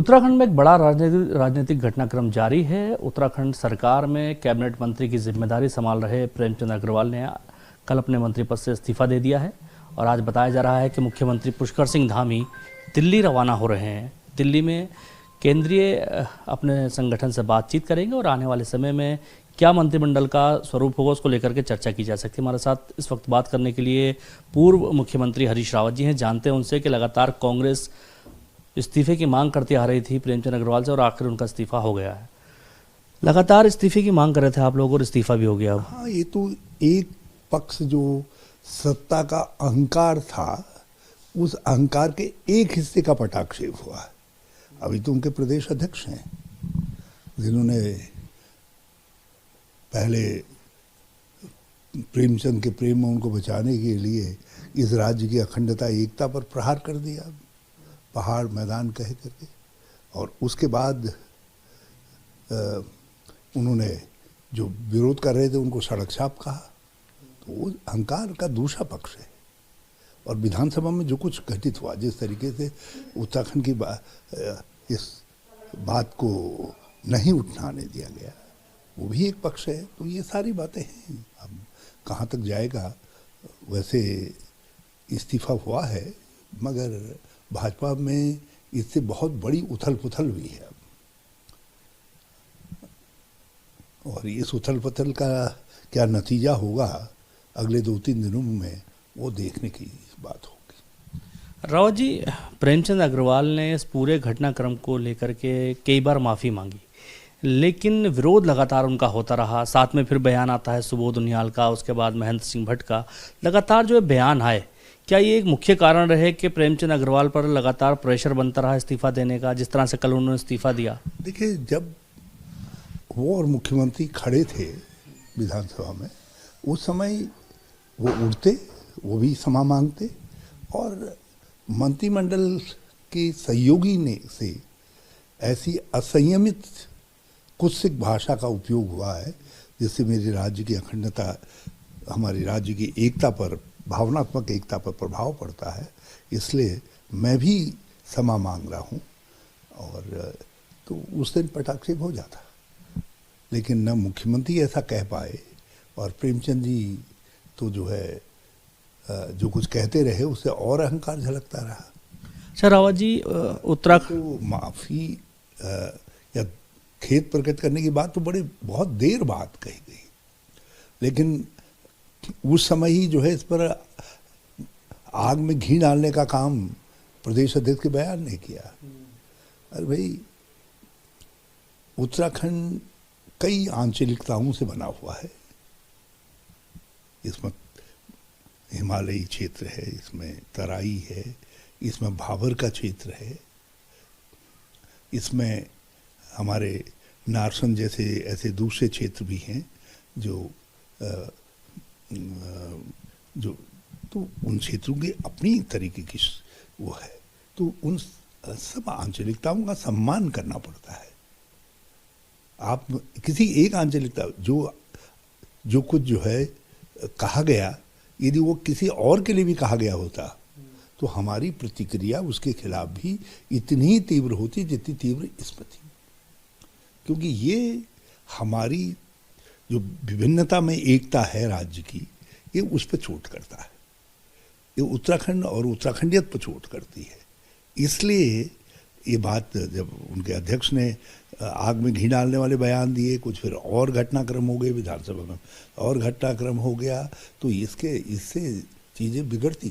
उत्तराखंड में एक बड़ा राजनीतिक घटनाक्रम जारी है। उत्तराखंड सरकार में कैबिनेट मंत्री की जिम्मेदारी संभाल रहे प्रेमचंद अग्रवाल ने कल अपने मंत्री पद से इस्तीफा दे दिया है और आज बताया जा रहा है कि मुख्यमंत्री पुष्कर सिंह धामी दिल्ली रवाना हो रहे हैं। दिल्ली में केंद्रीय अपने संगठन से बातचीत करेंगे और आने वाले समय में क्या मंत्रिमंडल का स्वरूप होगा उसको लेकर के चर्चा की जा सकती है। हमारे साथ इस वक्त बात करने के लिए पूर्व मुख्यमंत्री हरीश रावत जी हैं। जानते हैं उनसे कि लगातार कांग्रेस इस्तीफे की मांग करती आ रही थी प्रेमचंद अग्रवाल से और आखिर उनका इस्तीफा हो गया है। लगातार इस्तीफे की मांग कर रहे थे आप लोग और इस्तीफा भी हो गया। हाँ, ये तो एक पक्ष जो सत्ता का अहंकार था, उस अहंकार के एक हिस्से का पटाक्षेप हुआ है। अभी तो उनके प्रदेश अध्यक्ष हैं जिन्होंने पहले प्रेमचंद के प्रेम में उनको बचाने के लिए इस राज्य की अखंडता एकता पर प्रहार कर दिया, पहाड़ मैदान कह करके, और उसके बाद उन्होंने जो विरोध कर रहे थे उनको सड़क छाप कहा। तो वो अहंकार का दूसरा पक्ष है। और विधानसभा में जो कुछ घटित हुआ, जिस तरीके से उत्तराखंड की इस बात को नहीं उठाने दिया गया, वो भी एक पक्ष है। तो ये सारी बातें हैं। अब कहाँ तक जाएगा, वैसे इस्तीफा हुआ है मगर भाजपा में इससे बहुत बड़ी उथल पुथल हुई है। और इस उथल पुथल का क्या नतीजा होगा अगले 2-3 दिनों में, वो देखने की बात होगी। रावत जी, प्रेमचंद अग्रवाल ने इस पूरे घटनाक्रम को लेकर के कई बार माफ़ी मांगी, लेकिन विरोध लगातार उनका होता रहा। साथ में फिर बयान आता है सुबोध उनियाल का, उसके बाद महेंद्र सिंह भट्ट का। लगातार जो है बयान आए, क्या ये एक मुख्य कारण रहे कि प्रेमचंद अग्रवाल पर लगातार प्रेशर बनता रहा इस्तीफा देने का, जिस तरह से कल उन्होंने इस्तीफा दिया? देखिए, जब वो और मुख्यमंत्री खड़े थे विधानसभा में, उस समय वो उठते, वो भी क्षमा मांगते, और मंत्रिमंडल के सहयोगी ने से ऐसी असंयमित कुत्सित भाषा का उपयोग हुआ है जिससे मेरे राज्य की अखंडता, हमारे राज्य की एकता पर, भावनात्मक एकता पर प्रभाव पड़ता है। इसलिए मैं भी क्षमा मांग रहा हूँ। और तो उस दिन पटाक्षेप हो जाता, लेकिन न मुख्यमंत्री ऐसा कह पाए और प्रेमचंद जी तो जो है जो कुछ कहते रहे उससे और अहंकार झलकता रहा। अच्छा रावत जी, उत्तराखंड तो माफ़ी या खेद प्रकट करने की बात तो बहुत देर बाद कही गई, लेकिन उस समय ही जो है इस पर आग में घी डालने का काम प्रदेश अध्यक्ष के बयान ने किया। अरे भाई, उत्तराखंड कई आंचलिकताओं से बना हुआ है। इसमें हिमालयी क्षेत्र है, इसमें तराई है, इसमें भाबर का क्षेत्र है, इसमें हमारे नारसन जैसे ऐसे दूसरे क्षेत्र भी हैं जो तो उन क्षेत्रों की अपनी तरीके की वो है। तो उन सब आंचलिकताओं का सम्मान करना पड़ता है। आप किसी एक आंचलिकता जो कुछ जो है कहा गया, यदि वो किसी और के लिए भी कहा गया होता तो हमारी प्रतिक्रिया उसके खिलाफ भी इतनी ही तीव्र होती जितनी तीव्र इसमें थी। क्योंकि ये हमारी जो विभिन्नता में एकता है राज्य की, ये उस पर चोट करता है। ये उत्तराखंड और उत्तराखंडियत पर चोट करती है। इसलिए ये बात जब उनके अध्यक्ष ने आग में घी डालने वाले बयान दिए, कुछ फिर और घटनाक्रम हो गए विधानसभा में, और घटनाक्रम हो गया, तो इससे चीज़ें बिगड़ती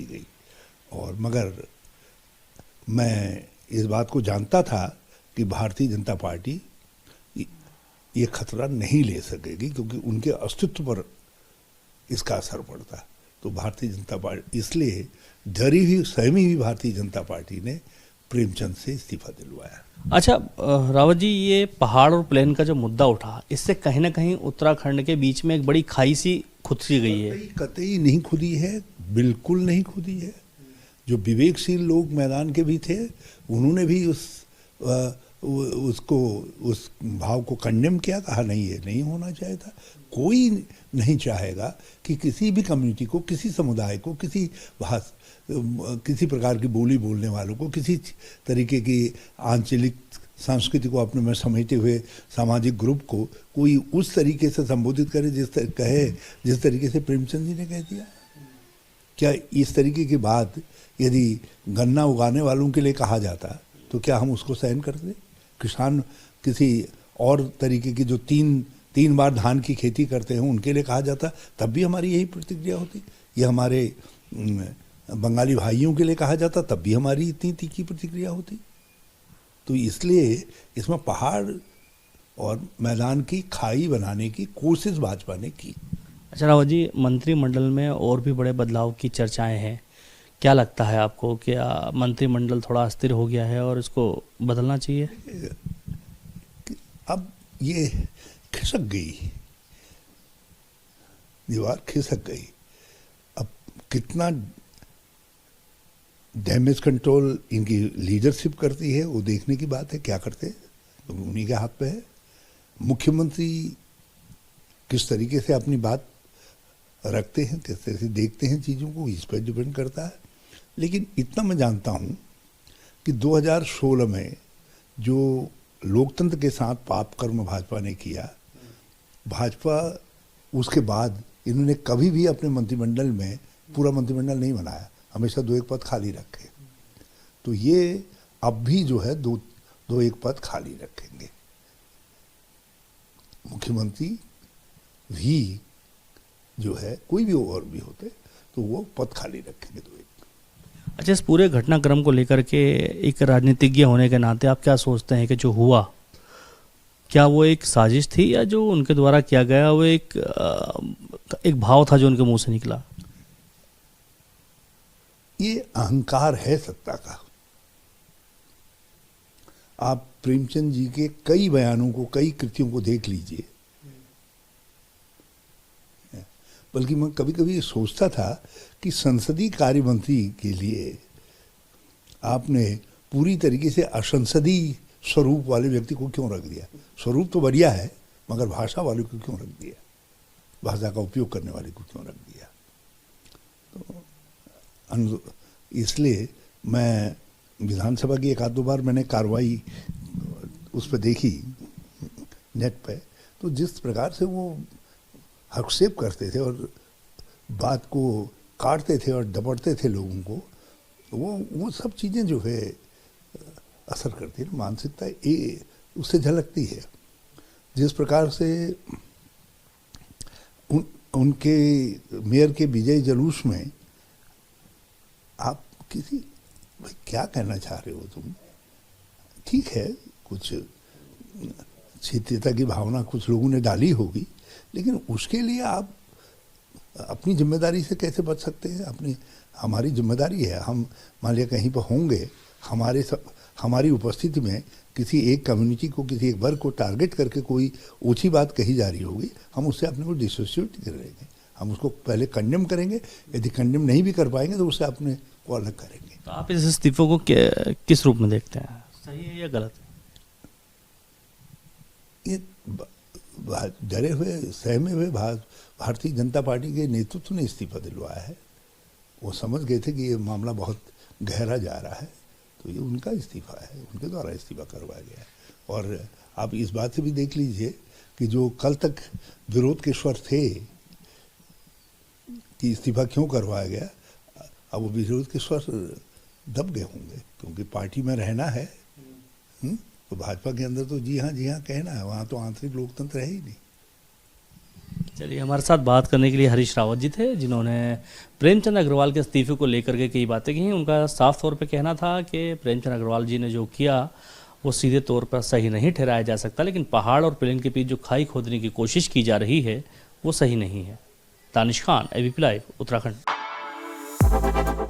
गई। और मगर मैं इस बात को जानता था कि भारतीय जनता पार्टी ये खतरा नहीं ले सकेगी, क्योंकि उनके अस्तित्व पर इसका असर पड़ता। तो भारतीय जनता पार्टी, इसलिए डरी हुई सहमी हुई भारतीय जनता पार्टी ने प्रेमचंद से इस्तीफा दिलवाया। अच्छा रावत जी, ये पहाड़ और प्लेन का जो मुद्दा उठा, इससे कहीं ना कहीं उत्तराखंड के बीच में एक बड़ी खाई सी खुद सी गई है। कतई नहीं खुदी है, बिल्कुल नहीं खुदी है। जो विवेकशील लोग मैदान के भी थे, उन्होंने भी उसको उस भाव को कंडेम किया, कहा नहीं ये नहीं होना चाहिए था। कोई नहीं चाहेगा कि किसी भी कम्युनिटी को, किसी समुदाय को, किसी प्रकार की बोली बोलने वालों को, किसी तरीके की आंचलिक संस्कृति को अपने में समेटे हुए सामाजिक ग्रुप को कोई उस तरीके से संबोधित करे जिस तरीके से प्रेमचंद जी ने कह दिया। क्या इस तरीके की बात यदि गन्ना उगाने वालों के लिए कहा जाता तो क्या हम उसको सहन करते? किसान किसी और तरीके की जो तीन बार धान की खेती करते हैं उनके लिए कहा जाता, तब भी हमारी यही प्रतिक्रिया होती। ये हमारे बंगाली भाइयों के लिए कहा जाता, तब भी हमारी इतनी तीखी प्रतिक्रिया होती। तो इसलिए इसमें पहाड़ और मैदान की खाई बनाने की कोशिश भाजपा ने की। अच्छा रावत जी, मंत्रिमंडल में और भी बड़े बदलाव की चर्चाएं हैं, क्या लगता है आपको? क्या मंत्रिमंडल थोड़ा अस्थिर हो गया है और इसको बदलना चाहिए? अब ये खिसक गई, दीवार खिसक गई। अब कितना डैमेज कंट्रोल इनकी लीडरशिप करती है वो देखने की बात है। क्या करते हैं तो उन्हीं के हाथ पे है। मुख्यमंत्री किस तरीके से अपनी बात रखते हैं, किस तरह से देखते हैं चीज़ों को, इस पर डिपेंड करता है। लेकिन इतना मैं जानता हूँ कि 2016 में जो लोकतंत्र के साथ पाप कर्म भाजपा ने किया, भाजपा उसके बाद इन्होंने कभी भी अपने मंत्रिमंडल में पूरा मंत्रिमंडल नहीं बनाया, हमेशा 2-1 पद खाली रखे। तो ये अब भी जो है 2-1 पद खाली रखेंगे। मुख्यमंत्री भी जो है कोई भी और भी होते तो वो पद खाली रखेंगे 2-1। अच्छा, इस पूरे घटनाक्रम को लेकर के एक राजनीतिज्ञ होने के नाते आप क्या सोचते हैं कि जो हुआ, क्या वो एक साजिश थी या जो उनके द्वारा किया गया वो एक भाव था जो उनके मुंह से निकला? ये अहंकार है सत्ता का। आप प्रेमचंद जी के कई बयानों को, कई कृतियों को देख लीजिए। बल्कि मैं कभी कभी सोचता था कि संसदीय कार्य मंत्री के लिए आपने पूरी तरीके से असंसदीय स्वरूप वाले व्यक्ति को क्यों रख दिया? स्वरूप तो बढ़िया है, मगर भाषा वाले को क्यों रख दिया? भाषा का उपयोग करने वाले को क्यों रख दिया? तो इसलिए मैं विधानसभा की 1-2 बार मैंने कार्रवाई उस पर देखी नेट पे, तो जिस प्रकार से वो हस्तक्षेप करते थे और बात को काटते थे और दबड़ते थे लोगों को, वो सब चीज़ें जो है असर करती है। मानसिकता उससे झलकती है। जिस प्रकार से उनके मेयर के विजय जुलूस में आप भाई क्या कहना चाह रहे हो तुम? ठीक है, कुछ क्षेत्रीयता की भावना कुछ लोगों ने डाली होगी, लेकिन उसके लिए आप अपनी जिम्मेदारी से कैसे बच सकते हैं? हमारी जिम्मेदारी है, हम मान लिया कहीं पर होंगे, हमारी उपस्थिति में किसी एक कम्युनिटी को, किसी एक वर्ग को टारगेट करके कोई ऊंची बात कही जा रही होगी, हम उससे अपने को डिसोसिएट करेंगे। हम उसको पहले कंडेम करेंगे, यदि कंडेम नहीं भी कर पाएंगे तो उससे अपने को अलग करेंगे। तो आप इस इस्तीफे को किस रूप में देखते हैं? सही है या गलत है? ये डरे हुए, सहमे हुए भारतीय जनता पार्टी के नेतृत्व ने इस्तीफा दिलवाया है। वो समझ गए थे कि ये मामला बहुत गहरा जा रहा है, तो ये उनका इस्तीफा है, उनके द्वारा इस्तीफा करवाया गया है। और आप इस बात से भी देख लीजिए कि जो कल तक विरोध के स्वर थे कि इस्तीफा क्यों करवाया गया, अब वो विरोध के स्वर दब गए होंगे, क्योंकि पार्टी में रहना है। तो भाजपा के अंदर तो जी हाँ कहना है, वहाँ तो आंतरिक लोकतंत्र है ही नहीं। चलिए, हमारे साथ बात करने के लिए हरीश रावत जी थे, जिन्होंने प्रेमचंद अग्रवाल के इस्तीफे को लेकर के कई बातें कही। उनका साफ तौर पे कहना था कि प्रेमचंद अग्रवाल जी ने जो किया वो सीधे तौर पर सही नहीं ठहराया जा सकता, लेकिन पहाड़ और प्लेन के बीच जो खाई खोदने की कोशिश की जा रही है वो सही नहीं है। Danish Khan, ABP live, Uttarakhand.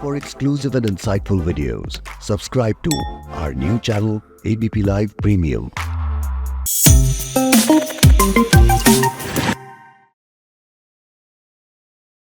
For exclusive and insightful videos, subscribe to our new channel ABP Live Premium.